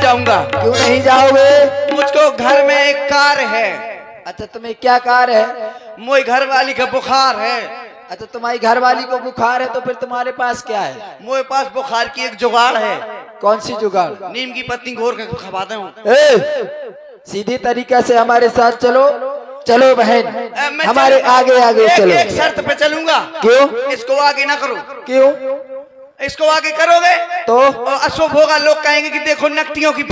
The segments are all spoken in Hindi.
जाऊंगा। क्यों नहीं जाओगे? मुझको घर में एक कार है। अच्छा तुम्हें क्या कार है? मोई घर वाली का बुखार है। अच्छा तुम्हारी घरवाली को बुखार है तो फिर तुम्हारे पास क्या है? मोए पास बुखार की एक जुगाड़ है। कौन सी जुगाड़? नीम की पत्ती घोर के खवाता हूँ। सीधी तरीका से हमारे साथ चलो। चलो बहन हमारे आगे आगे चलो। एक शर्त पे चलूंगा। क्यों? इसको आगे ना करो। क्यों? इसको आगे करोगे तो अशुभ होगा। लोग कहेंगे कि देखो नकतियों की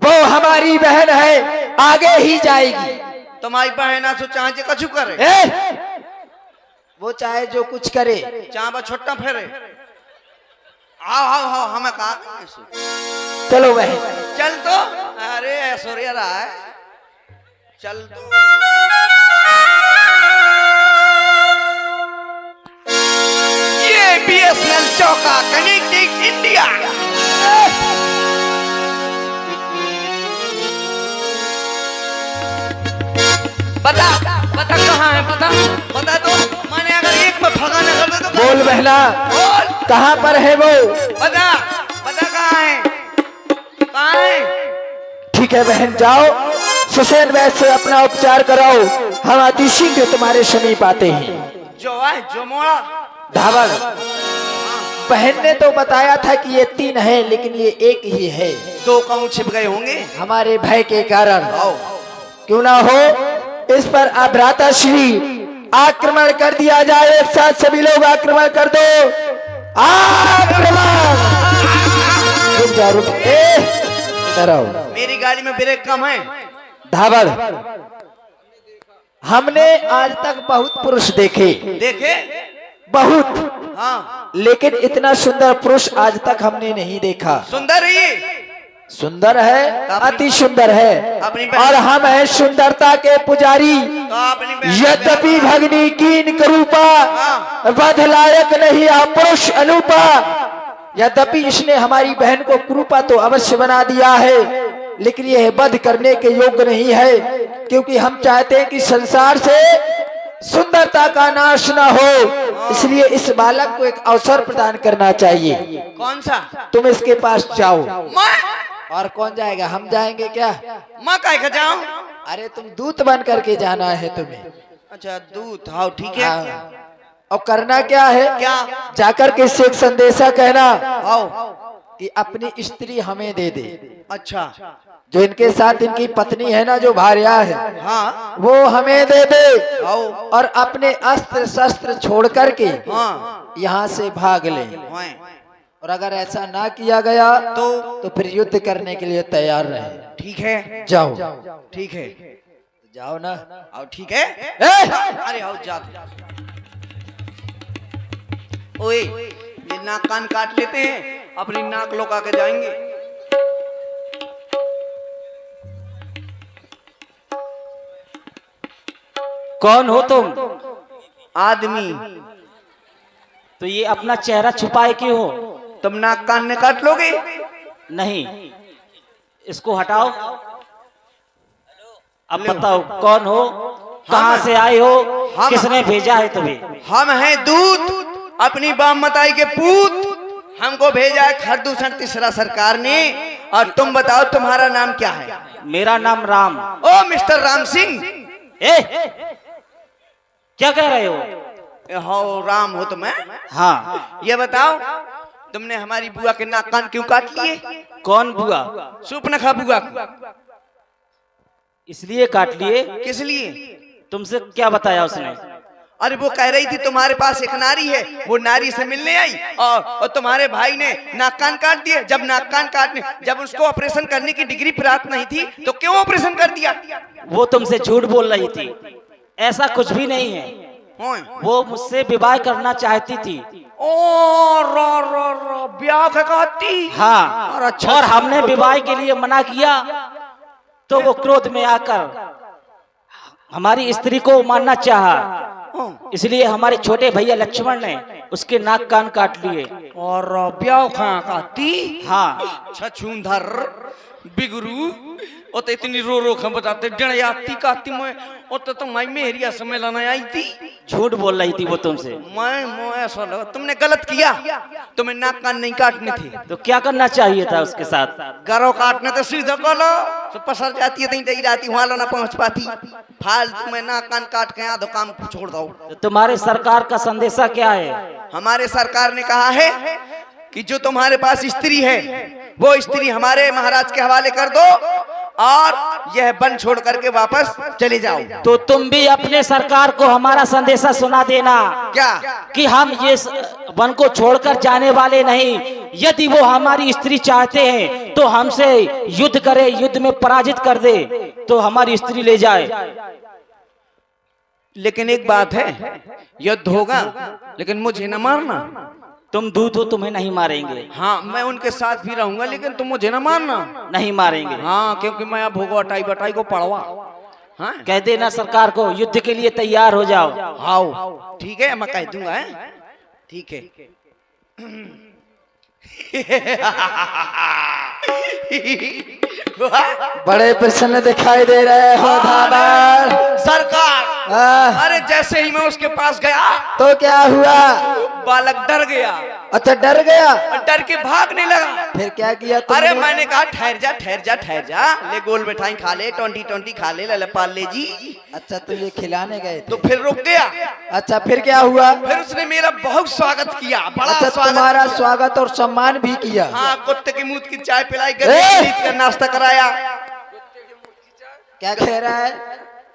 वो हमारी बहन है, आगे ही जाएगी। तुम्हारी बहन सो चाहे कछु करे। वो चाहे जो कुछ करे, चाहे छोटा फेरे। आओ आओ आओ हमें कहा। चलो बहन चल तो। अरे ऐश्वर्या रहा है। चल तो। ये BSNL चौका कनेक्टिंग इंडिया। बता बता कहाँ है? बता बता तो। मैंने अगर एक में भगाना कर दे तो बोल बहना। बोल कहाँ पर है वो? बता बता कहाँ है? कहाँ है? ठीक है बहन जाओ, सुसैन वैद्य से अपना उपचार कराओ। हम अति शीघ्र तुम्हारे समीप आते हैं। जो है जो मोड़ा धावल बहन ने तो बताया था कि ये 3 है, लेकिन ये एक ही है। 2 काऊ छिप गए होंगे हमारे भय के कारण। आओ। क्यों ना हो, इस पर अभ्राता श्री आक्रमण कर दिया जाए। एक साथ सभी लोग आक्रमण कर दो। आक्रमण! रुक जा रुक। इधर आओ। मेरी गाड़ी में ब्रेक कम है। धावल हमने आज तक बहुत पुरुष देखे, देखे बहुत, हाँ, लेकिन इतना सुंदर पुरुष आज तक हमने नहीं देखा। सुंदर ही सुंदर है, अति सुंदर है, अपनी और हम हैं सुंदरता के पुजारी। तो अपनी यद्यपि भगनी कीन करूपा वध लायक नहीं पुरुष अनूपा। यद्यपि इसने हमारी बहन को कुरूपा तो अवश्य बना दिया है, लेकिन यह वध करने के योग्य नहीं है, क्योंकि हम चाहते हैं कि संसार से सुंदरता का नाश न हो। इसलिए इस बालक को एक अवसर प्रदान करना चाहिए। कौन सा? तुम इसके पास जाओ। मैं? और कौन जाएगा? हम जाएंगे क्या? मैं काहे का जाऊं? अरे तुम दूत बन करके जाना है तुम्हें। अच्छा दूत। हाँ ठीक है। और करना क्या है? क्या? जाकर के इससे एक संदेशा कहना आओ कि अपनी स्त्री हमें दे दे। अच्छा जो इनके साथ इनकी पत्नी है ना, जो भार्या है, हाँ वो हमें दे दे। आओ। और अपने अस्त्र शस्त्र छोड़ करके हाँ यहाँ से भाग ले। हाँ। और अगर ऐसा ना किया गया तो फिर युद्ध करने के लिए तैयार रहे। ठीक है जाओ। ठीक है जाओ ना। आओ ठीक है। अरे आओ जा। ओए ये नाक कान काट लेते हैं, अपनी नाक लोका के जाएंगे। कौन हो तुम? आदमी। तो ये अपना चेहरा छुपाए क्यों हो? तुम नाक कान ने काट लोगे? नहीं, इसको हटाओ। अब बताओ कौन हो, कहां से आए हो, किसने भेजा है तुम्हें? हम हैं दूत, अपनी बाम मताई के पूत। हमको भेजा है खरदूषण तीसरा सरकार ने। और तुम बताओ तुम्हारा नाम क्या है? मेरा नाम राम। ओ मिस्टर राम सिंह। क्या कह रहे हो? हो राम हो तुम्हें? हाँ। ये बताओ तुमने हमारी बुआ के नाक कान क्यों काट लिए? कौन बुआ? सुपनखा बुआ को। इसलिए काट लिए? किस लिए? तुमसे क्या बताया उसने? अरे वो कह रही थी तुम्हारे पास एक नारी है, वो नारी से मिलने आई और तुम्हारे भाई ने नाक कान काट दिए। जब नाक कान काटने, जब उसको ऑपरेशन करने की डिग्री प्राप्त नहीं थी तो क्यों ऑपरेशन कर दिया? वो तुमसे झूठ बोल रही थी। ऐसा कुछ भी नहीं है। वो मुझसे विवाह करना चाहती थी। ओ रो रो रो ब्याह का कहती? हाँ। और अच्छा, और हमने विवाह के लिए मना किया तो वो क्रोध में आकर हमारी स्त्री को मारना चाहा। इसलिए हमारे छोटे भैया लक्ष्मण ने उसके नाक कान काट लिए। और ब्याह कहती? हाँ। छछूंधर बिगरू और तो इतनी रो रो हम बताते जड़ आती काती मैं और तो माई मेहरिया सम्मेलन आई थी। झूठ बोल रही थी वो तुमसे। मैं ऐसा लगा तुमने गलत किया, तुम्हें नाक कान नहीं काटने थे तो क्या करना चाहिए था उसके साथ? गरो काटने तो सीधा करो तो पसर जाती है, नहीं जाती वहां ना पहुंच पाती। फालतू में नाक कान काट के आधो काम छोड़ दो। तो तुम्हारे सरकार का संदेशा क्या है? हमारे सरकार ने कहा है कि जो तुम्हारे पास स्त्री है वो स्त्री हमारे महाराज के हवाले कर दो और यह वन छोड़ करके वापस चले जाओ। तो तुम भी अपने सरकार को हमारा संदेशा सुना देना क्या कि हम ये वन को छोड़कर जाने वाले नहीं। यदि वो हमारी स्त्री चाहते हैं तो हमसे युद्ध करे, युद्ध में पराजित कर दे तो हमारी स्त्री ले जाए। लेकिन एक बात है, युद्ध होगा लेकिन मुझे न मारना। तुम दूत हो, तुम्हें नहीं मारेंगे। हाँ मैं उनके साथ भी रहूंगा लेकिन तुम मुझे न मारना। नहीं मारेंगे। हाँ क्योंकि मैं अब होगा अटाई बटाई को पड़वा। हाँ कह देना सरकार को युद्ध के लिए तैयार हो जाओ। आओ ठीक है मैं कह दूंगा है? ठीक है। बड़े प्रसन्न दिखाई दे रहे हो धाबर सरकार। हाँ। अरे जैसे ही मैं उसके पास गया तो क्या हुआ? बालक डर गया। अच्छा डर गया? डर के भागने लगा। फिर क्या किया तुमने? अरे मैंने कहा ठहर जा ठहर जा ठहर जा, ले गोल मिठाई खा ले, 20 खा ले, लले पाल ले जी। अच्छा तुम ये खिलाने गए थे? तो फिर रुक गया। अच्छा फिर क्या हुआ? फिर उसने मेरा बहुत स्वागत किया, बड़ा अच्छा स्वागत। तुम्हारा स्वागत और सम्मान भी किया? हाँ कुत्ते की मूत की चाय पिलाई, गधे की लीद का नाश्ता कराया। क्या कह रहा है?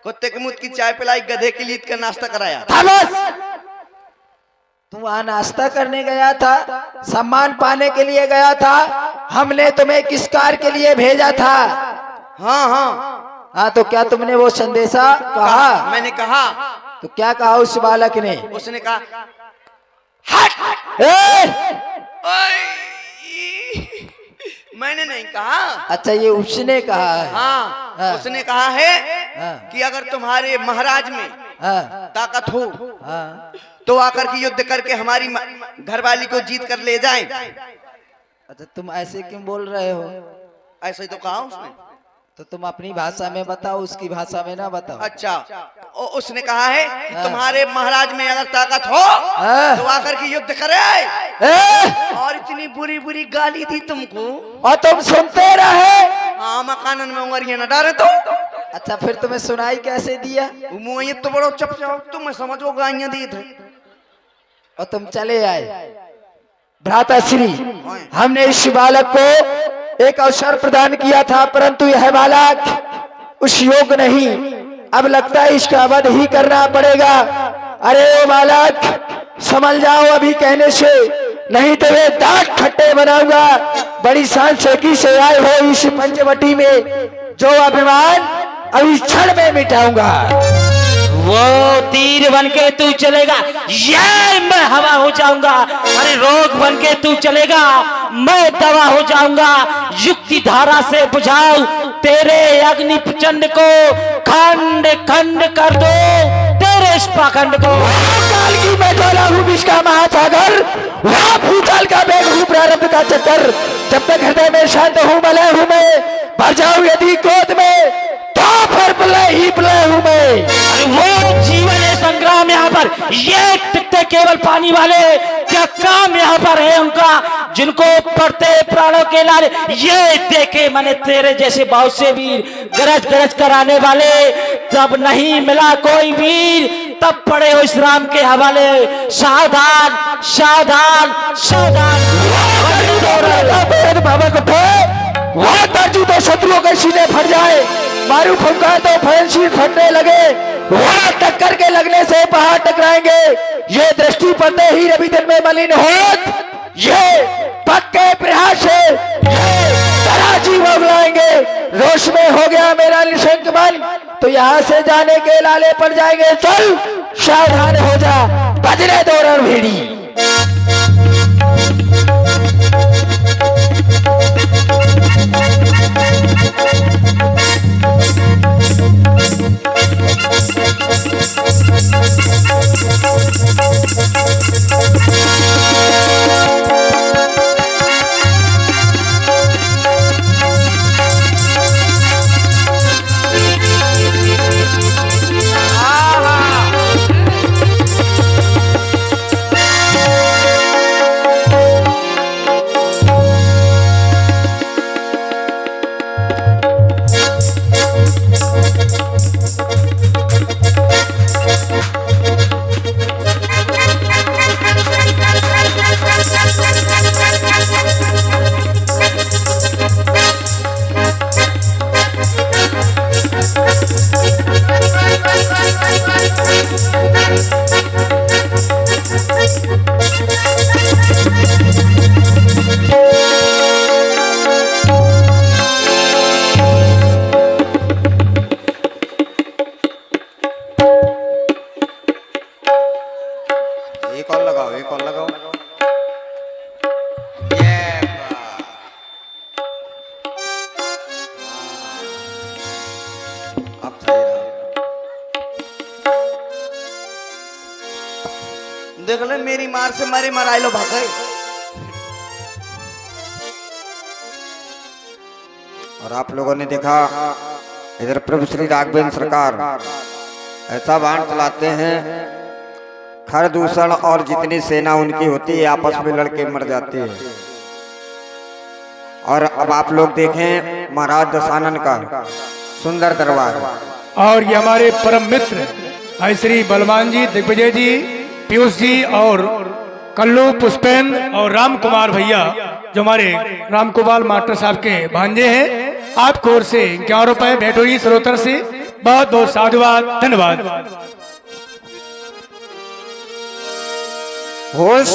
कुत्ते की मूत की चाय पिलाई, गधे की लीद का नाश्ता कराया। तू वहां नाश्ता करने गया था, सम्मान पाने के लिए गया था। हमने तुम्हें किस कार्य के लिए भेजा था? हाँ हाँ हाँ तो क्या तुमने वो संदेशा कहा? मैंने कहा। तो क्या कहा उस बालक ने? उसने कहा हट। ओए! मैंने नहीं कहा। अच्छा ये उसने कहा है? हाँ, हाँ। उसने कहा है हाँ। कि अगर तुम्हारे महाराज में हाँ। ताकत हो हाँ। तो आकर के युद्ध करके हमारी घरवाली को जीत कर ले जाएं। अच्छा तुम ऐसे क्यों बोल रहे हो? ऐसे ही तो कहा उसने। तो तुम अपनी भाषा में बताओ, उसकी भाषा में ना बताओ। अच्छा उसने कहा है कि तुम्हारे महाराज में अगर ताकत हो तो आकर के युद्ध करे। और इतनी बुरी बुरी गाली दी तुमको और तुम सुनते रहे? हाँ मैं कानन में उंगलियां न डाले तो। अच्छा फिर तुम्हें सुनाई कैसे दिया? मुँह तो बड़ो चप जाओ तुम समझो गाइयां दी थे। और तुम चले आए। भ्राताश्री हमने इस बालक को एक अवसर प्रदान किया था परंतु यह बालक उस योग नहीं। अब लगता है इसका वध ही करना पड़ेगा। अरे ओ बालक समझ जाओ अभी कहने से, नहीं तो वे दांत खट्टे बनाऊंगा। बड़ी सांसकी से आए हो इस पंचवटी में, जो अभिमान अभी क्षण में मिटाऊंगा। वो तीर बन के तू चलेगा, ये मैं हवा हो जाऊंगा। अरे रोग बन के तू चलेगा, मैं दवा हो जाऊंगा। युक्ति धारा से बुझाऊ तेरे अग्नि प्रचंड को, खंड खंड कर दो तेरे इस पाखंड को। काल की मैं ज्वाला हूँ विष का महासागर, वहाँ भूचाल का वेग हूँ प्रारब्ध का चक्कर। जब तक हृदय में शांत हूँ मलय हूँ मैं, भर जाऊँ यदि क्रोध में तो फिर प्रलय ही प्रलय हूँ मैं। अरे वो जीवन है संग्राम यहाँ पर, ये टिकते केवल पानी वाले। क्या काम यहाँ पर है उनका जिनको पड़ते प्राणों के लाले। ये देखे मैंने तेरे जैसे बहुत से वीर गरज गरज कराने वाले, जब नहीं मिला कोई वीर तब पड़े हो इस राम के हवाले। सावधान सावधान सावधान। बाबा को वहाँ तर्जू तो शत्रुओं के सीने फट जाए, मारू फुंकार तो फैंसी फटने लगे। वहाँ टक्कर के लगने से पहाड़ टकराएंगे। ये दृष्टि पड़ते ही रवि दिन में मलिन होत, ये पक्के प्रयास से तराजी मोगलाएंगे। रोश में हो गया मेरा निशंक मन, तो यहाँ से जाने के लाले पड़ जाएंगे। चल सावधान हो जा, बजरे दो रणभेड़ी। देख ले मेरी मार से मारे मराइलो भाग गए। और आप लोगों ने देखा इधर प्रभु श्री राघवेंद्र सरकार ऐसा बाण चलाते हैं, खरदूषण और जितनी सेना उनकी होती है आपस में लड़के मर जाते हैं। और अब आप लोग देखें महाराज दशानन का सुंदर दरबार। और ये हमारे परम मित्र भाई श्री बलवान जी, दिग्विजय जी, पीयूष जी और कल्लू, पुष्पेन और राम कुमार भैया जो हमारे राम कुमार मास्टर साहब के भांजे हैं, आपको ओर से 51 रुपए भेंट हुई श्रोतर से। बहुत बहुत साधुवाद, धन्यवाद। होश